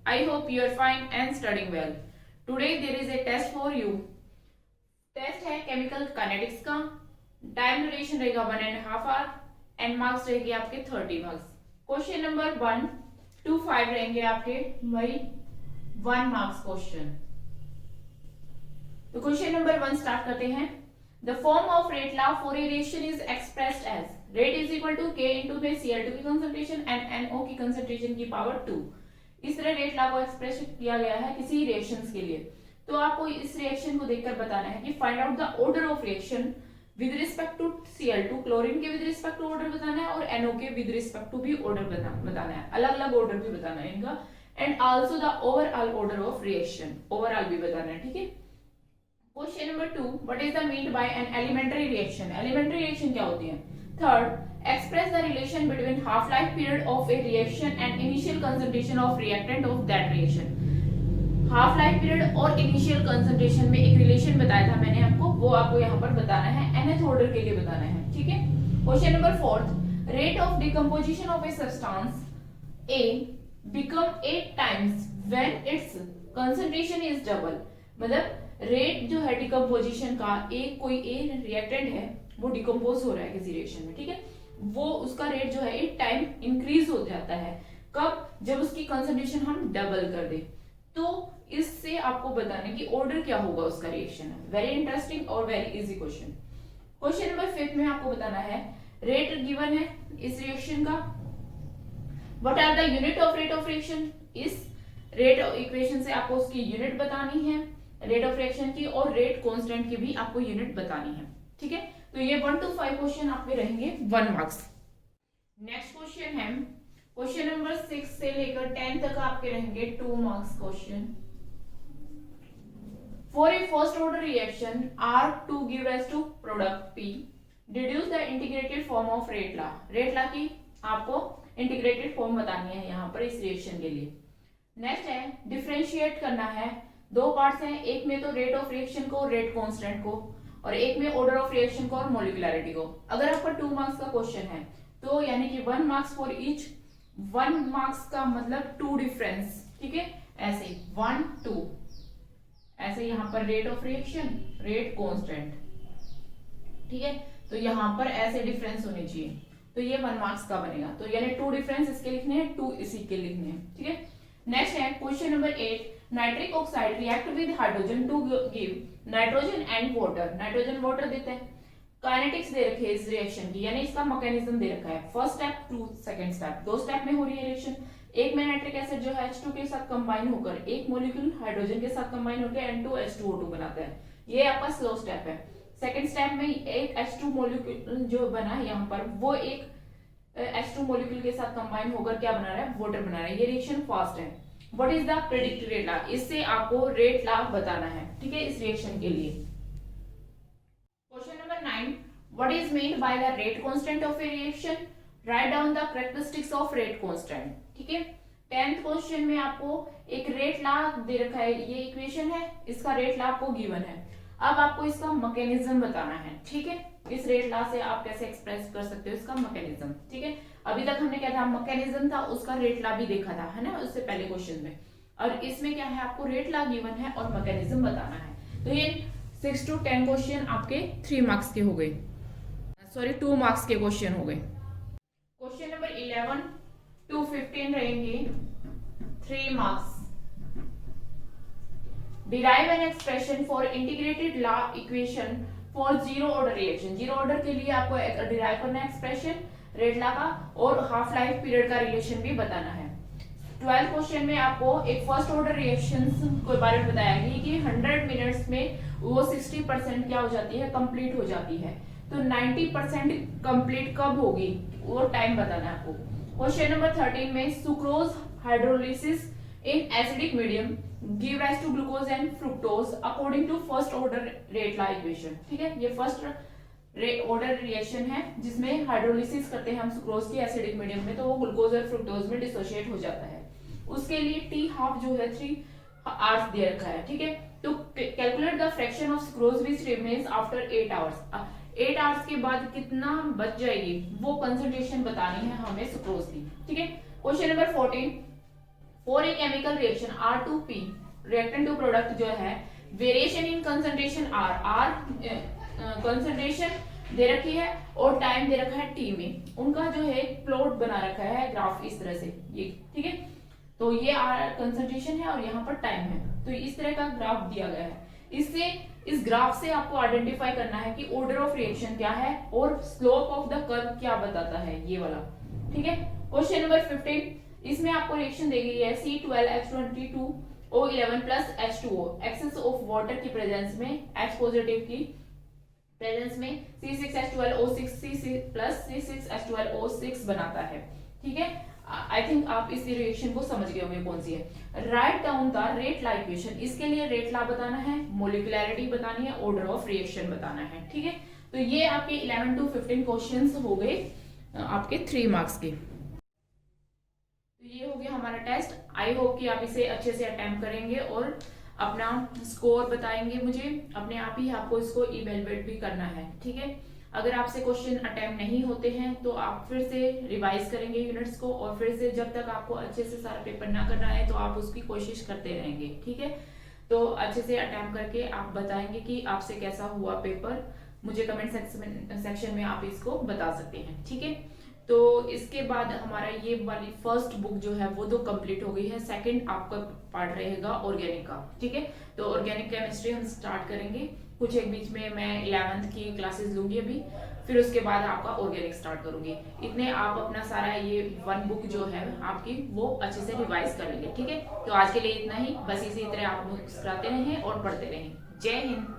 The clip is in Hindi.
I hope you are fine and studying well. Today there is a test for you. Test है केमिकल काइनेटिक्स का. टाइम ड्यूरेशन रहेगा 1.5 आवर एंड मार्क्स रहेंगे आपके 30 मार्क्स. क्वेश्चन नंबर 1 to 5 रहेंगे आपके वही 1 मार्क्स क्वेश्चन. तो क्वेश्चन नंबर 1 स्टार्ट करते हैं. The form of rate law for a reaction is expressed as rate is equal to K into में Cl2 की कंसंट्रेशन एंड NO की कंसंट्रेशन की पावर 2. इस तरह रेट लॉ को एक्सप्रेस किया गया है किसी रिएक्शंस के लिए. तो आपको इस रिएक्शन को देखकर बताना है कि find out the order of reaction with respect to Cl2. Chlorine के विद रिस्पेक्ट टू ऑर्डर बताना है और NO के विद रिस्पेक्ट टू भी ऑर्डर बताना है. अलग अलग ऑर्डर भी बताना है इनका and also the overall order of reaction overall भी बताना है. ठीक है. Question number 2 what is the mean by an elementary reaction. Elementary reaction क्या होती है. Third express the relation between half life period of A reaction and initial concentration of reactant of that reaction. Half life period और इनिशियल कंसंट्रेशन में एक रिलेशन बताया था मैंने आपको, वो आपको यहाँ पर बताना है. nth ऑर्डर के लिए बताना है. ठीक है. Question number 4 rate of decomposition of a substance A become 8 times when its concentration is double. मतलब रेट जो है डिकम्पोजिशन का, एक कोई ए रिएक्टेंट है वो डिकम्पोज हो रहा है किसी रिएक्शन में. ठीक है. वो उसका रेट जो है 8 टाइम इंक्रीज हो जाता है. कब? जब उसकी कंसंट्रेशन हम डबल कर दे. तो इससे आपको बताना कि ऑर्डर क्या होगा उसका रिएक्शन. वेरी इंटरेस्टिंग और very easy question. Question number 5 में आपको बताना है रेट गिवन है इस रिएक्शन का. What are the unit of rate of reaction. इस रेट इक्वेशन से आपको उसकी यूनिट बतानी है रेट ऑफ रिएक्शन की, और रेट कांस्टेंट की भी आपको यूनिट बतानी है. ठीक है. तो ये 1 to 5 क्वेश्चन आपके रहेंगे 1 मार्क्स. नेक्स्ट क्वेश्चन है क्वेश्चन नंबर 6 से लेकर 10 तक आपके रहेंगे 2 marks question. For a first order reaction R2 give rise to product P. Deduce the integrated form of rate law. Rate law की आपको इंटीग्रेटेड फॉर्म बतानी है यहाँ पर इस रिएक्शन के लिए. नेक्स्ट है डिफरेंशिएट करना है. 2 पार्ट्स हैं, एक में तो रेट ऑफ रिएक्शन को, रेट कांस्टेंट को, और एक में ऑर्डर ऑफ रिएक्शन को और मोलिकुलरिटी को. अगर आपका 2 मार्क्स का क्वेश्चन है तो यानी कि 1 मार्क्स फॉर ईच. 1 मार्क्स का मतलब 2 डिफरेंस. ठीक है. ऐसे 1 2 ऐसे यहाँ पर rate of reaction rate constant. ठीक है. तो यहाँ पर ऐसे डिफरेंस होने चाहिए. तो ये 1 मार्क्स का बनेगा. तो यानी 2 डिफरेंस इसके लिखने हैं, 2 इसी के लिखने हैं. ठीक है. नेक्स्ट है question number 8 nitric oxide react with hydrogen to give nitrogen and water. Nitrogen water देते हैं. काइनेटिक्स दे रखे है इस रिएक्शन की, यानी इसका मैकेनिज्म दे रखा है. First step 2 second step. 2 step में हो रही है रिएक्शन. एक में नाइट्रिक एसिड जो है H2 के साथ कंबाइन होकर एक मॉलिक्यूल हाइड्रोजन के साथ कंबाइन होकर N2H2O2 बनाता है. ये आपका स्लो स्टेप है. सेकंड स्टेप में एक H2 मॉलिक्यूल जो बना है यहाँ पर, वो एक H2 मॉलिक्यूल के साथ कंबाइन होकर क्या बना रहा है, वाटर बना रहा है. ये रिएक्शन फास्ट है. What is the predict rate law. इससे आपको रेट लॉ बताना है. ठीक है. इस रिएक्शन के लिए question number 9 what is mean by the rate constant of A reaction. Right down the characteristics of rate constant. ठीक है. 10th क्वेश्चन में आपको एक रेट लॉ दे रखा है. ये इक्वेशन है, इसका रेट लॉ आपको गिवन है. अब आपको इसका मैकेनिज्म बताना है. ठीक है. इस रेट लॉ से आप कैसे एक्सप्रेस कर सकते हो इसका मैकेनिज्म. ठीक है. अभी तक हमने क्या था, मैकेनिज्म था, उसका रेट लॉ भी देखा था, है ना, उससे पहले क्वेश्चन में. और इसमें क्या है, आपको रेट लॉ गिवन है और मैकेनिज्म बताना है. तो ये 6 to 10 क्वेश्चन आपके 3 मार्क्स के हो गए, सॉरी 2 मार्क्स के क्वेश्चन हो गए. क्वेश्चन नंबर 11 to 15 रहेंगे 3 marks. Derive an expression for integrated law equation for zero order reaction. Zero order के लिए आपको डिराइव करना है एक्सप्रेशन रेट लॉ का, और हाफ लाइफ पीरियड का रिलेशन भी बताना है. 12th क्वेश्चन में आपको एक फर्स्ट ऑर्डर रिएक्शंस के बारे में बताया गया कि 100 मिनट्स में वो 60% क्या हो जाती है, कंप्लीट हो जाती है. तो 90% कंप्लीट कब होगी वो टाइम बताना है आपको. क्वेश्चन नंबर 13 में sucrose hydrolysis in acidic medium give rise to glucose and fructose according to first order rate law equation. ठीक है. ये फर्स्ट ऑर्डर रिएक्शन है जिसमें हाइड्रोलिसिस करते हैं हम सुक्रोज की एसिडिक मीडियम में, तो वो ग्लूकोज और फ्रुक्टोज में डिसोशिएट हो जाता है. उसके लिए T12 जो है 3 आवर्स दे रखा है. ठीक है. तो calculate the fraction of sucrose which remains after 8 hours. 8 hours के बाद कितना बच जाएगी वो कंसंट्रेशन बतानी है हमें सुक्रोज की. ठीक है. Question number 14 for a chemical reaction R2P reactant to product जो है, variation in concentration R concentration दे रखी है और टाइम दे रखा है T में, उनका जो है प्लॉट बना रखा है ग्राफ इस तरह से, ये ठीक है। तो ये कंसंट्रेशन है और यहाँ पर टाइम है, तो इस तरह का ग्राफ दिया गया है। इससे इस ग्राफ से आपको आइडेंटिफाई करना है कि ऑर्डर ऑफ रिएक्शन क्या है और स्लोप ऑफ द कर्व क्या बताता है, ये वाला, ठीक है। क्वेश्चन नंबर 15, इसमें आपको रिएक्शन दी गई है C12H22O11 plus H2O, excess of water की प्रेजेंस में, H पॉजिटिव की प्रेजेंस में C6H12O6 प्लस C6H12O6 बनाता है, ठीक है। आई थिंक आप इस रिएक्शन को समझ गए होंगे कौन सी है। Write down the rate law equation, इसके लिए रेट ला बताना है, मोलिकुलैरिटी बतानी है, ऑर्डर ऑफ रिएक्शन बताना है, ठीक है। तो ये आपके 11 to 15 क्वेश्चंस हो गए आपके 3 मार्क्स के। तो ये हो गया हमारा टेस्ट। आई होप कि आप इसे अच्छे से अटेम्प्ट करेंगे और अपना स्कोर बताएंगे मुझे, अपने आप ही आपको इसको इवेलुएट भी करना है, ठीक है। अगर आपसे क्वेश्चन अटेम्प्ट नहीं होते हैं तो आप फिर से रिवाइज करेंगे यूनिट्स को, और फिर से जब तक आपको अच्छे से सारा पेपर ना करना है तो आप उसकी कोशिश करते रहेंगे, ठीक है। तो अच्छे से अटेम्प्ट करके आप बताएंगे कि आपसे कैसा हुआ पेपर, मुझे कमेंट सेक्शन में आप इसको बता सकते हैं, ठीक है। तो इसके बाद हमारा ये वाली फर्स्ट बुक जो है वो तो कंप्लीट हो गई है। सेकंड आपका पार्ट रहेगा ऑर्गेनिक का, ठीक है। तो ऑर्गेनिक केमिस्ट्री हम स्टार्ट करेंगे, कुछ एक बीच में मैं 11th की क्लासेस लूंगी अभी, फिर उसके बाद आपका ऑर्गेनिक स्टार्ट करूंगी। इतने आप अपना सारा ये 1 बुक जो है आपकी वो अच्छे से रिवाइज कर लेंगे, ठीक है। तो आज के लिए इतना ही, बस इसी तरह आप मुस्कुराते रहें और पढ़ते रहें। जय हिंद।